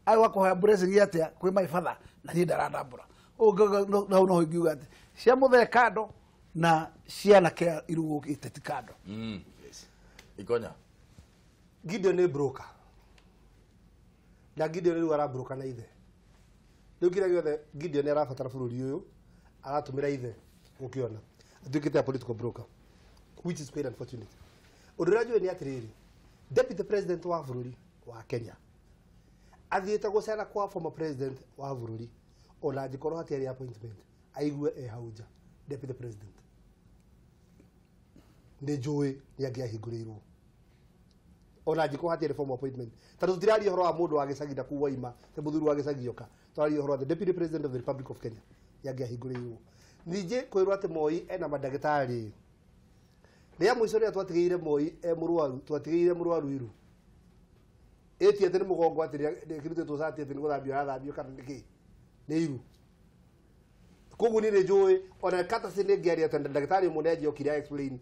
aiwa kuhoya blessing yatia kwi my father na ni ndarandambura no higiuga ati cia muthe kando na ciana kia irugo iteti kando ikonya Gideon ni broker na Gideon ni wara broker na ithe riu kira giothe Gideon arabatara bururi uyu aratumira ithe ukiona atuikite a political broker which is quite unfortunate udurajo ni atiriri deputy president wa bururi wa Kenya athiete gucera kwa former president wa bururi ona jikorwo hatiari appointment aigue hauja deputy president ndi joy ni angiahinguriirwo ona jikorwo hatiari former appointment tatu dirari horo wa mundu wa gicagi na kuwa ima te muthuru wa gicagi yoka twari horo the deputy president of the Republic of Kenya yangiahinguriirwo nije kwirwo ati Moi ena madagitari ria mwico ria twatigeire Moi murwaru twatigeire murwaru iru eti ati ni mugongo ati kirute to sati ati ni guthambio athambio kana niki ni iru kogu ni joy ona kata sine ngiaria ati ndagitari muneji okiria explain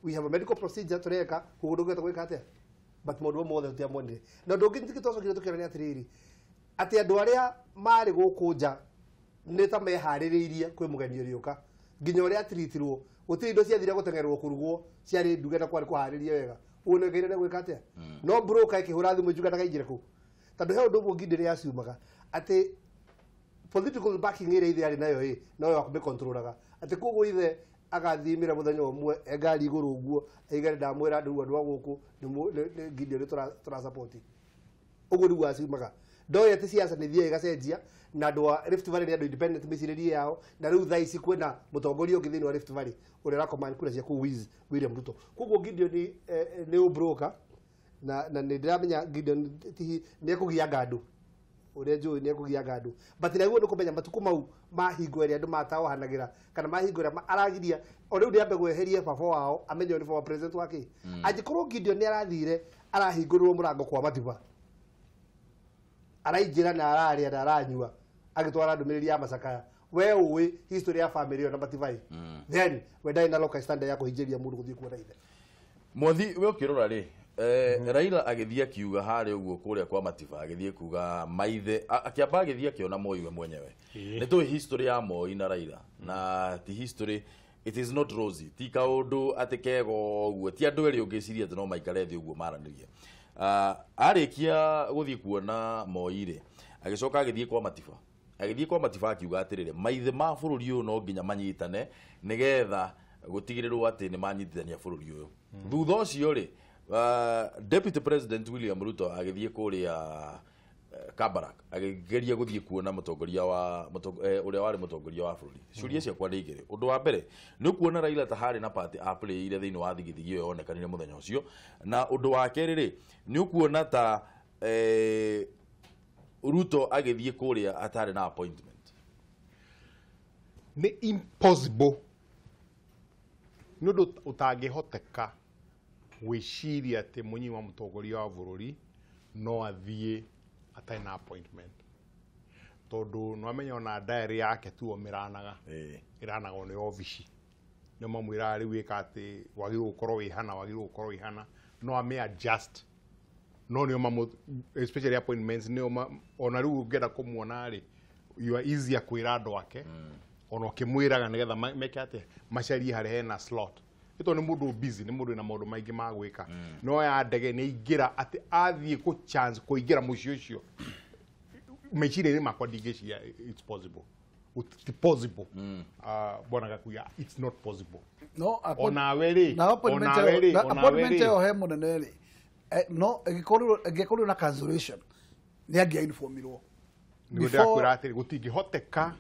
we have a medical procedure tureka kuguduga tweka atia but mundu mothe tutia mwende na ndungi tikitocokire tukira ni atiriri ati andu aria mari gukunja ni ta mehaririirie kwi mugeni urioka nginya uria atiritirwo gutiri indo ciathire gutengererwo kurugwo ciari nduge na kwari kuharirie wega une ngeire gwika atia no broker ikihura thimu juga ndagaingire ku tondu he undu mwe Gideon yaciumaga ati political backing ire ithe ari nayo no yo akube controlaga ati kugu ithe agathimira muthenya umwe engari iguru uguo eigari ndamwira ndu andu aguku ni Gideon tura support ugu ndu aciumaga ndoye ati siasa ni thie igacenjia na andu wa Rift Valley ni andu independent miciririe yao na riu thaa ici kwina mutongoria ungi thini wa Rift Valley uria rakomani kura cia ku William Ruto kuguo Gideon ni broker na ni ndiramenya Gideon ni ekugia ngandu uria njui ni ekugia ngandu but na guo ni kumenya matuku mau mahingo eri andu mataohanagira kana mahingo eri aragiria o riu ndiambe gweherie baba wao amenyo ni former president wake angikorwo Gideon ni arathire arahingurwo murango kwa matiba araingira na araria na aranyua agitwara ndumiriri ya macakaya we uwi history ya family yo number 5 then we dai na local standard ya kuhinjiria mundu guthii kuona ithe mwathi we ukirora ri Raila agithia akiuga hari uguo kuria kwa matiba agithie kuga maithe akiamba agithia kiona Moi we mwenyewe ni tu history ya Moi na Raila na ti history it is not rosy ti kaundu atikego uguo ti andu eri ungiciria ati no maikare thi uguo maranirie arikia guthii kuona Moi ri agicoka agithie kwa matiba akiuga atirire maithe ma bururi uyu no nginya manyitane nigetha gutigirirwo ati ni manyitithania bururi uyu thutha ucio ri deputy president William Ruto agithie kuria Kabarak agigeria guthie kuona mutongoria wa uria wari mutongoria wa bururi ciuria ciakwa ni igiri undu wa mbere ni kuona Raila ta hari na party play ile thiini wa thigithigi yo onekanire muthenya ucio na undu wa keri ri ni kuona ta Ruto agithie kuria atari na appointment ni impossible no do utangihoteka wiciria ati munyi wa mutongoria wa bururi no athie atari na appointment tondu no amenya ona diary yake tu omiranaga iranaga ni office no mamwira ri wika ati wagiru gukorwo wi hana no ame adjust no ni mamu especially appointments ni ona ri ungenda kumuona ri you are easier kwira andu ake ona ukimwiraga nigetha meke ati macarie hare hena slot ito ni mundu busy ni mundu na maundu maingi ma gwika no ya ndege ni ingira ati athie ku chance kuingira mucio ucio mechire ni makwa ndigicia it's possible it's possible bona gakuya it's not possible no ona weri appointment yo he munene ri no egikorwo na cancellation ni angia informirwo before ati gutingihoteka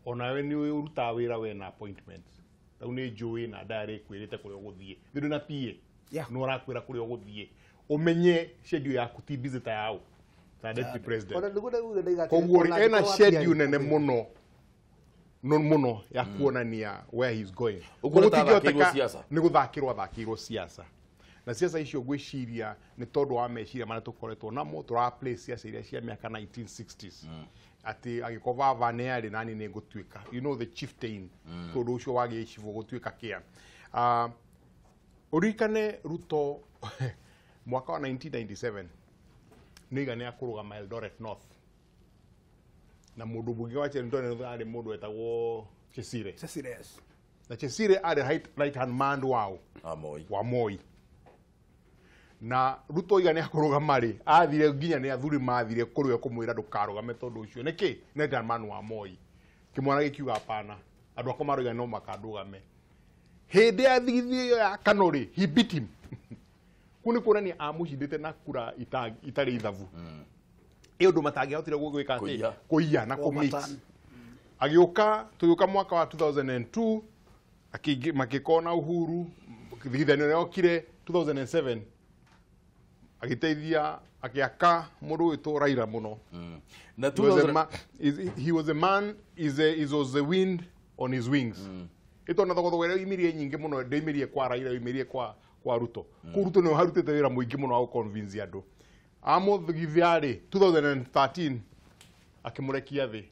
ona we ni uruta wira we na appointment tau ni njui na diary kwirite kuria guthie ndu na pie no rakwira kuria guthie umenye schedule yaku ti visitor yao ta deputy president koguo ena schedule nene muno non muno ya kuonania where he's going ugutikihoteka ni guthakirwo siasa na siasa icio gwiciria ni tondu wa meciria mana tukoretwo namo tura place siasa iria cia miaka 1960s ati agikova vane ari nani ni gutuika you know the chieftain tondu ucio wagi chifu gutuika kia urikane Ruto mwaka wa 1997 niga ni akurugama Eldoret North na mundu bungi wa Eldoret ari mundu etagwo Chesire na Chesire ari right hand man wao wa Moi na Ruto iga ni akurugama ri athire nginya ni athuri mathire kuriwe kumwira ndukarugame tondu ucio niki ni right hand man wa Moi kimwana gikiuga hapana andu akomaro iga no makandugame hindi athithio ya kanori he beat him kuni kurani amushindite na kura itari ithavu iyo ndo matangihotire gwika ati kuiya na kumix agioka tuyuka mwaka wa 2002 makikona uhuru thigithano yokire 2007 agiteithia akiaka mundu wito Raila muno na he was a man is was the wind on his wings ito na thogotho wera imirie nyingi muno ndimirie kwa Raila imirie kwa Ruto Ruto no harutete wira muingi muno au convince andu amuthigithiari 2013 akimurekia thi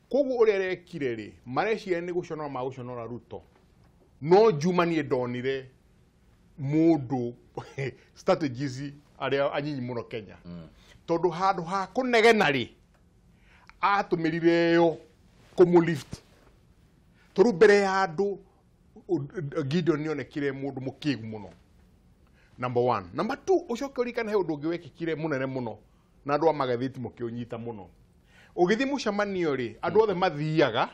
koguo urerekire ri marecia ni guconora Ruto no Juma ni ndonire mundu strategies aria anyinyi muno Kenya tondu handu ha kunegena ri atumirire yo kumulift toru mbere ya andu Gideon ni onekire mundu mukigu muno number 1 number 2 ucoke urikana he undu ungi wekikire munene muno na andu amagathiti mukiunyita muno ugithi mucamanio ri andu othe mathiaga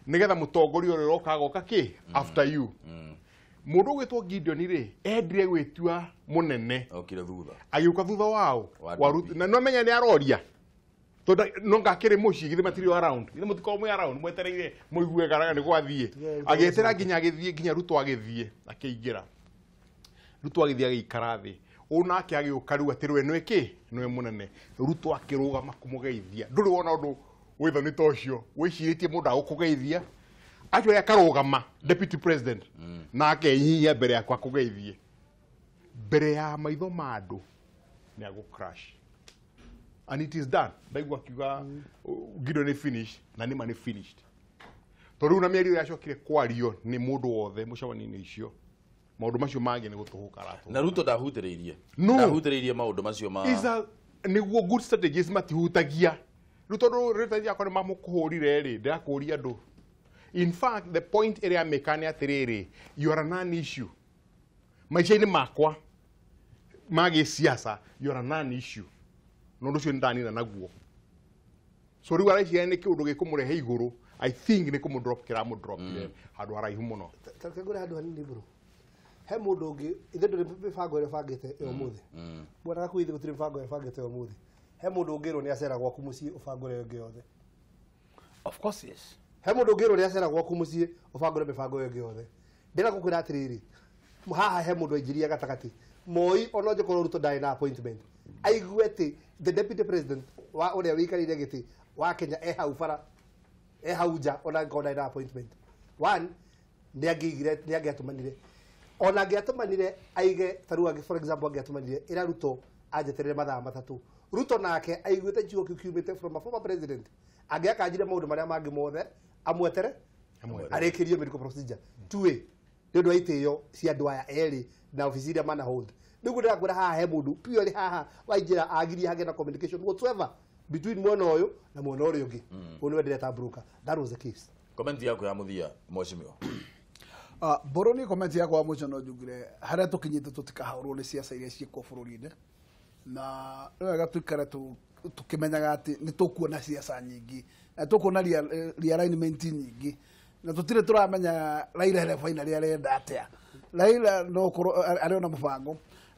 nigetha mutongoria uri rokagoka ki after you mundu gwitwo Gideon ri endire gwitua munene okire thutha agiuka thutha wao na no menya ni aroria tondu no ngakire muci githi matiri around ni mutiko mwe around mwetereire muigue garaga ni gwathie agetera nginya agithie nginya Ruto agithie akiingira Ruto agithie agikara thi unake agiuka riu atirwe no iki no munene Ruto akirugama kumugeithia nduri wona undu witho ni tocio wiciritie mundu agukugeithia ajo ya karugama deputy president na akenyihia mbere yakwa kugeithie mbere ya maitho mandu ni agu crash and it is done ndaigwa kiuga Gideon finish na ni mani finished toriu na mieri yacokire kwario ni mundu wothe mucawani-ini icio maundu macio mangi ni gutuhuka ratu na Ruto ndahutiriirie maundu macio ma niguo good strategies matihutagia Ruto retagia kwa mamukuhurire ri ndakuria andu in fact the point area mekani atiriri you are a non issue maisha-ini makwa magi siasa you are a non issue no nducio ndanina naguo so riu aracia ni kiundu gikumurehe iguru I think ni kumu drop kira mu drop handu araihu muno takagura handu hanini bro he mundu ungi ithe nduri mibango ire bangite yo muthi mwana gaku ithe gutiri mibango ire bangite yo muthi he mundu ungirwo ni acera gwaku mucii ubangure ngi yothe of course yes he mundu ungirwo ni acera gwaku mucii ubangure mibango ngi yothe ndira gukwira atiriri haha he mundu ainjiria gatagati Moi onoje ko Ruto ndari na appointment aiguete the deputy president wa uria wikarire giti wa Kenya hau bara hau nja ona ngona na appointment one ni angiatumanire ona angiatumanire aige tarua for example angiatumanire ira Ruto ajeterere mathaa matatu Ruto nake aiguite njuo kiumite from a former president angiakanjire maundu maria mangi mothe amwetere arekirie medical procedure tuwe ndio aiteyo cia andu aya eri na ofisi iria mana hold nigu ndirakwira haha he mundu purely haha wainjira agiria hage na communication whatsoever between mwana uyu na mwana uria ungi uyu niwe ndireta broker that was the case comment yako ya muthia mheshimiwa boroni comment yako wa mucho no jugire haria tukinyite tutikahaurwo ni siasa iria ciiko bururi-ini na wega tuikare tukimenyaga ati ni tukuona siasa nyingi na tukuona realignment nyingi na tutire turamenya Raila ile final arenda atia Raila no ariona mubango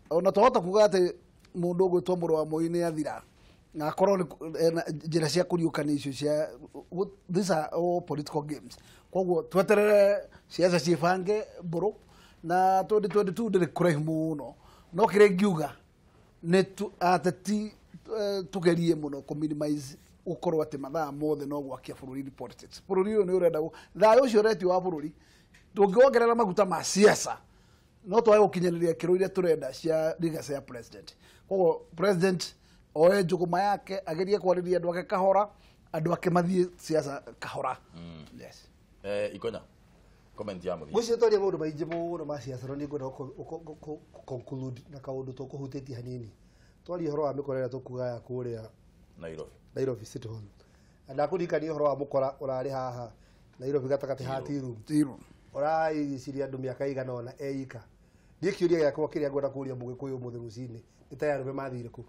ona tuhota kuga ati mundu ugwitwo muru wa Moi ni athira na korwo njira cia kuriukana icio cia these are all political games koguo tweterere siasa cibange mburu na 2022 ndiri kuraihu muno no kire ngiuga ni ateti tugerie muno ku minimize ukorwo ati mathaa mothe no gwakia bururi politics bururi uyu ni urenda thayo ucio reti wa bururi tungiongerera maguta ma siasa no twae gukinyaniria kiro iria turenda cia legacy ya president koguo president oe njuguma yake agerie kwariria andu ake kahora andu ake mathie siasa kahora yes Ikonya comment ya muthia mucio toria mundu maingi muno ma siasa no ningo conclude na kaundu tukuhuteti hanini twari horo wa mikorera tukuga ya kuria Nairobi City Hall na kurikani horo wa mukora urari haha Nairobi gatagati ha tiru urai ciria andu miaka igana ona eika ndi kiuria yakwa kiria ngwenda kuria mugikuyu muthe rucini ni tayari be mathire ku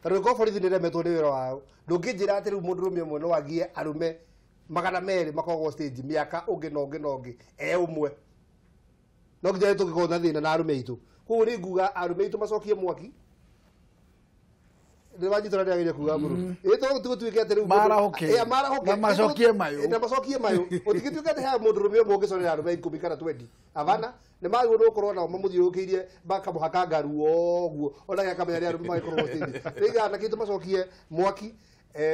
taro ko borithi ni remetwo ni wira wao ndungijira ati riu mundu rumwe mwe no wagie arume magana meri makogo stage miaka ungi nongi umwe no ngije tukikona thina na arume itu ku ri nguga arume itu macokie mwaki ndiwaji tora ndia kuga muru ito tutuike ati riu marahoke na macokie mayo utikituike ati ha mundu rumwe mwe ngicorera arume 10 kana 20 avana ni magwo no korona mamuthiukirie baka muhaka ngaru oguo ona ya kamenya ri arume makorwo stage riga na kitu macokie mwaki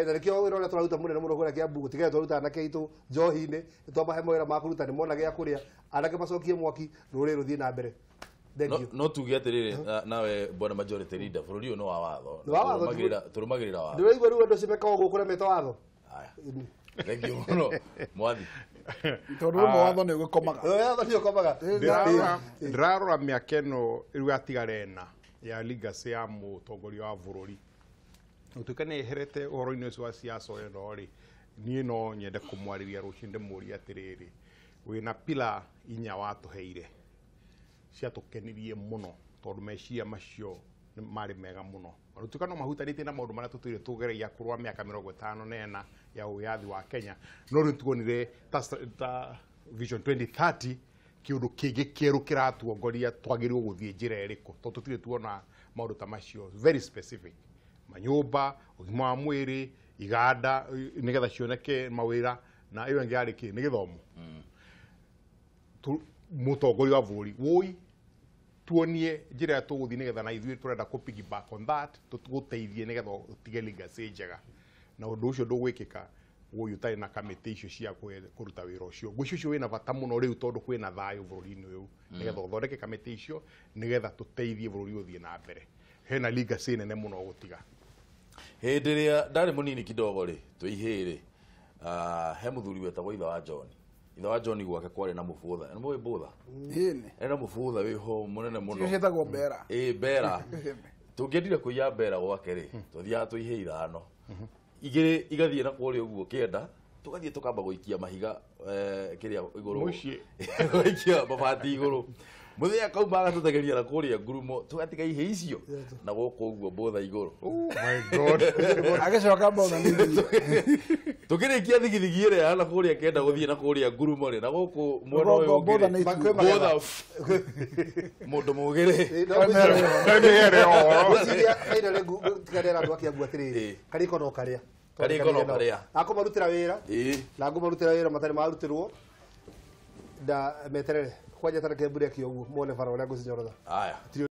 na nikio wira ora turaruta munene muno kuria Kiambu gutigere turaruta na keitu njohi-ini twamahe mawira ma kuruta ni mona gia kuria anake macokie mwaki ruri ruthie na mbere no tuge atiriri nawe bwana majority leader bururi uyu no wa watho turumagirira watho ndiraigua riu andu cimeka oguo kuremeta watho thank you muno mwathi tondu mawatho ni gukomaga ndirarora miaka ino riu atigarena ya legacy ya mutongoria wa bururi utukane herete uhoro-ini ucio wa siasa ino ri ni no nyende kumwariria rucinde muri atiriri wina pila inya watuheire cia tukenirie muno tondu meciria macio mari mega muno utukano mahutanitie na maundu maria tutire tugereia kurwa miaka 54 ya uyathi wa Kenya no riu tuonire ta vision 2030 kiundu kingi kieru kiratuongoria twagirirwo guthie njira eriko tondu tutire tuona maundu ta macio very specific manyumba ugima wa mwiri iganda nigetha cioneke mawira na iyo ngi ariki ni githomo mutongoria wa bũrũri woi tuonie njira tuguthi nigetha na ithuĩ turenda ku piggyback on that tuguteithie nigetha utige legacy njega na undu ucio ndugwikika uyu tari na kamiti icio cia kuruta wira ucio gwicio cio wina bata muno riu tondu kwina thayo bũrũri-ini uyu nigetha uthondeke kamiti icio nigetha tuteithie bũrũri uthie na mbere hena legacy nene muno gutiga hindi ria ndari munini kidogo ri tuihiri he muthuri wetagwo itha wa John gwake kwari na mubutha ni mwe butha ena mubutha wiho munene muno cietagwo mbera mbera tungiendire kuya mbera gwake ri tuthia tuihe ithano igiri igathie na kuri uguo kienda tugathie tukamba guikia mahiga kiria iguru muciĩ guikia mabati iguru muthia kauma agatutegeria na kuria ngurumo tugatiga ihe icio na guku uguo botha iguru. Oh my god agicoka botha ni tukirikia thigithigi ire ya na kuria kenda guthie na kuria ngurumo ri na guku mwena uyu botha ni botha mundu mugire ndere o uciria kaira lengu tigarera andu akiambu atiriri kariko no karia akumarutira wira na ngumarutira wira matari marutirwo da meterere kwanja tareke mbure kioguo mone fara uria ngucinyorotha aya